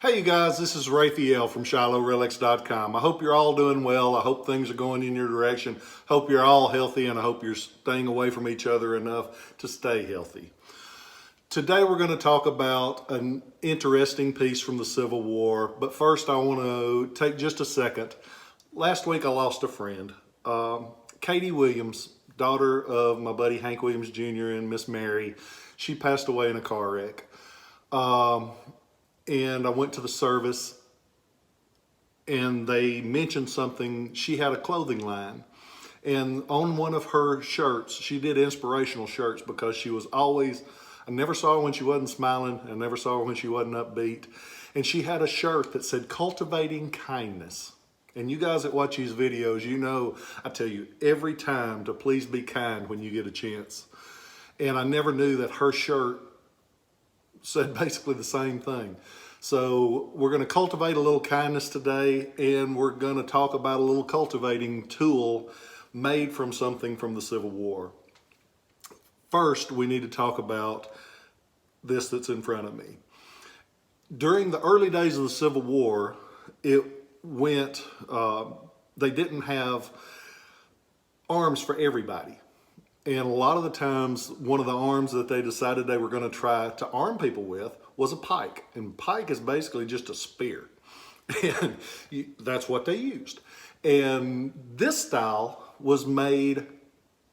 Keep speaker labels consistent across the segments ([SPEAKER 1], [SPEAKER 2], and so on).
[SPEAKER 1] Hey you guys, this is Rafael from Relics.com. I hope you're all doing well. I hope things are going in your direction. Hope you're all healthy, and I hope you're staying away from each other enough to stay healthy. Today we're going to talk about an interesting piece from the Civil War, but first I want to take just a second. Last week I lost a friend, Katie Williams, daughter of my buddy Hank Williams Jr. and Miss Mary. She passed away in a car wreck. And I went to the service and they mentioned something. She had a clothing line, and on one of her shirts, she did inspirational shirts because she was always, I never saw her when she wasn't smiling. I never saw her when she wasn't upbeat. And she had a shirt that said Cultivating Kindness. And you guys that watch these videos, you know, I tell you every time to please be kind when you get a chance. And I never knew that her shirt said basically the same thing. So we're going to cultivate a little kindness today, and we're going to talk about a little cultivating tool made from something from the Civil War. First, we need to talk about this that's in front of me. During the early days of the Civil War, they didn't have arms for everybody. And a lot of the times, one of the arms that they decided they were going to try to arm people with was a pike. And pike is basically just a spear. And that's what they used. And this style was made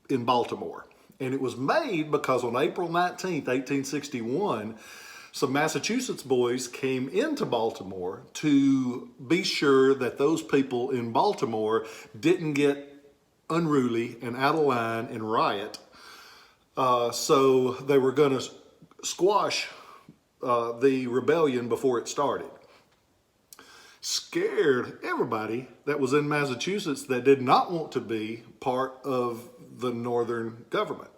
[SPEAKER 1] in Baltimore. And it was made because on April 19th, 1861, some Massachusetts boys came into Baltimore to be sure that those people in Baltimore didn't get unruly and out of line and riot. So they were going to squash the rebellion before it started. Scared everybody that was in Massachusetts that did not want to be part of the Northern government.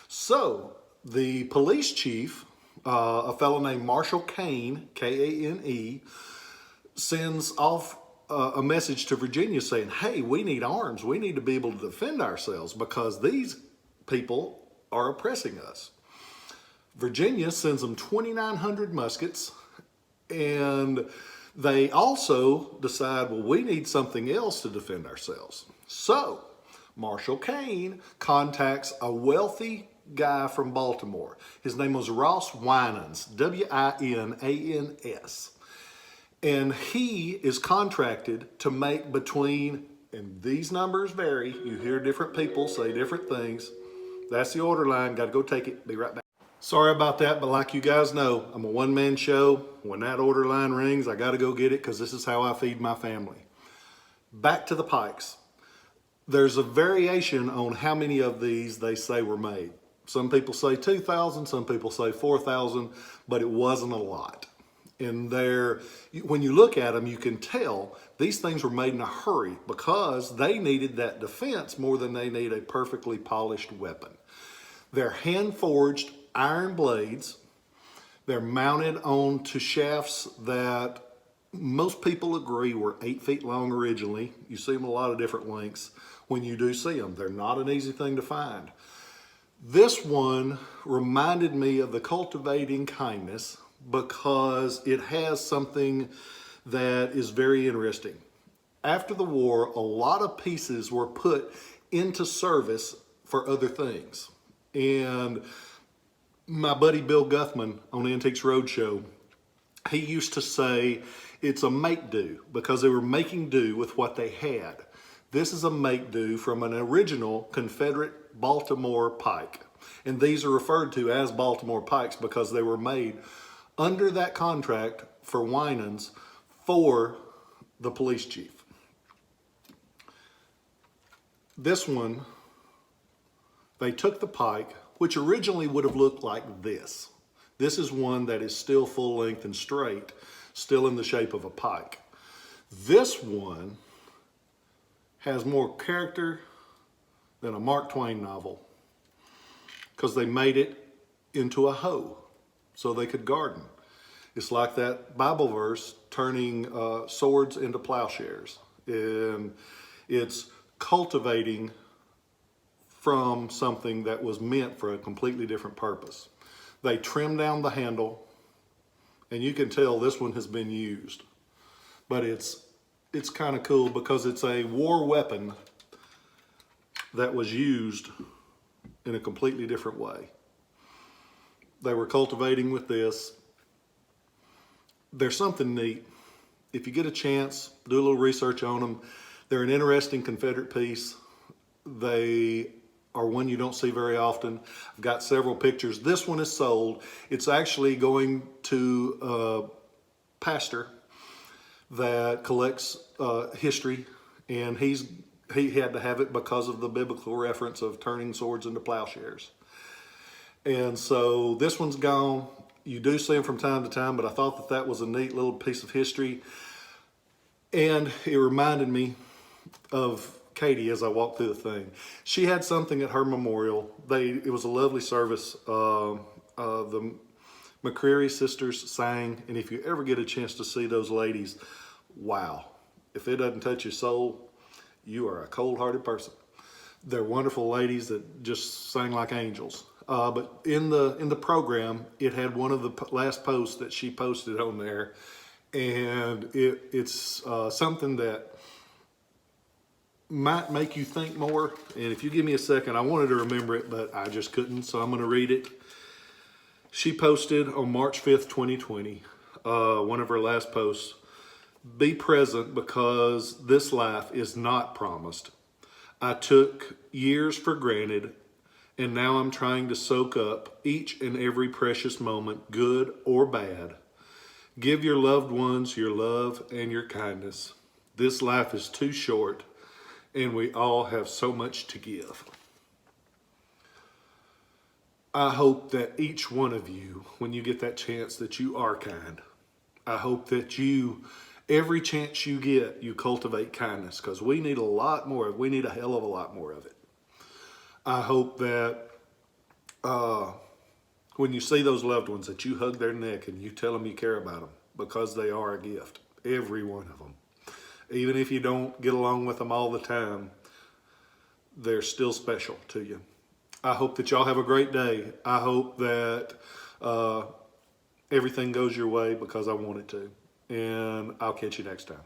[SPEAKER 1] So the police chief, a fellow named Marshal Kane, Kane, sends off a message to Virginia saying, hey, we need arms. We need to be able to defend ourselves because these people are oppressing us. Virginia sends them 2,900 muskets, and they also decide, well, we need something else to defend ourselves. So Marshal Kane contacts a wealthy guy from Baltimore. His name was Ross Winans, Winans. And he is contracted to make between, and these numbers vary, you hear different people say different things. That's the order line, gotta go take it, be right back. Sorry about that, but like you guys know, I'm a one-man show. When that order line rings, I gotta go get it because this is how I feed my family. Back to the pikes. There's a variation on how many of these they say were made. Some people say 2,000, some people say 4,000, but it wasn't a lot. And when you look at them, you can tell these things were made in a hurry because they needed that defense more than they need a perfectly polished weapon. They're hand-forged iron blades. They're mounted onto shafts that most people agree were 8 feet long originally. You see them a lot of different lengths when you do see them. They're not an easy thing to find. This one reminded me of the Cultivating Kindness because it has something that is very interesting. After the war, a lot of pieces were put into service for other things. And my buddy Bill Guthman on Antiques Roadshow, he used to say it's a make-do because they were making do with what they had. This is a make-do from an original Confederate Baltimore pike. And these are referred to as Baltimore pikes because they were made under that contract for Winans for the police chief. This one, they took the pike, which originally would have looked like this. This is one that is still full length and straight, still in the shape of a pike. This one has more character than a Mark Twain novel because they made it into a hoe so they could garden. It's like that Bible verse, turning swords into plowshares. And it's cultivating from something that was meant for a completely different purpose. They trimmed down the handle And you can tell this one has been used. But it's kind of cool because it's a war weapon that was used in a completely different way. They were cultivating with this. There's something neat. If you get a chance, do a little research on them. They're an interesting Confederate piece. They are one you don't see very often. I've got several pictures. This one is sold. It's actually going to a pastor that collects history, and he had to have it because of the biblical reference of turning swords into plowshares. And so this one's gone. You do see them from time to time, but I thought that was a neat little piece of history. And it reminded me of Katie as I walked through the thing. She had something at her memorial. It was a lovely service. The McCreary sisters sang, and if you ever get a chance to see those ladies, wow. If it doesn't touch your soul, you are a cold-hearted person. They're wonderful ladies that just sang like angels. But in the program, it had one of the last posts that she posted on there, and it's something that might make you think more. And if you give me a second, I wanted to remember it, but I just couldn't, so I'm going to read it. She posted on March 5th, 2020, one of her last posts. Be present because this life is not promised. I took years for granted, and now I'm trying to soak up each and every precious moment, good or bad. Give your loved ones your love and your kindness. This life is too short, and we all have so much to give. I hope that each one of you, when you get that chance, that you are kind. I hope that every chance you get, you cultivate kindness, because we need a lot more of it. We need a hell of a lot more of it. I hope that when you see those loved ones, that you hug their neck and you tell them you care about them, because they are a gift, every one of them. Even if you don't get along with them all the time, they're still special to you. I hope that y'all have a great day. I hope that everything goes your way, because I want it to. And I'll catch you next time.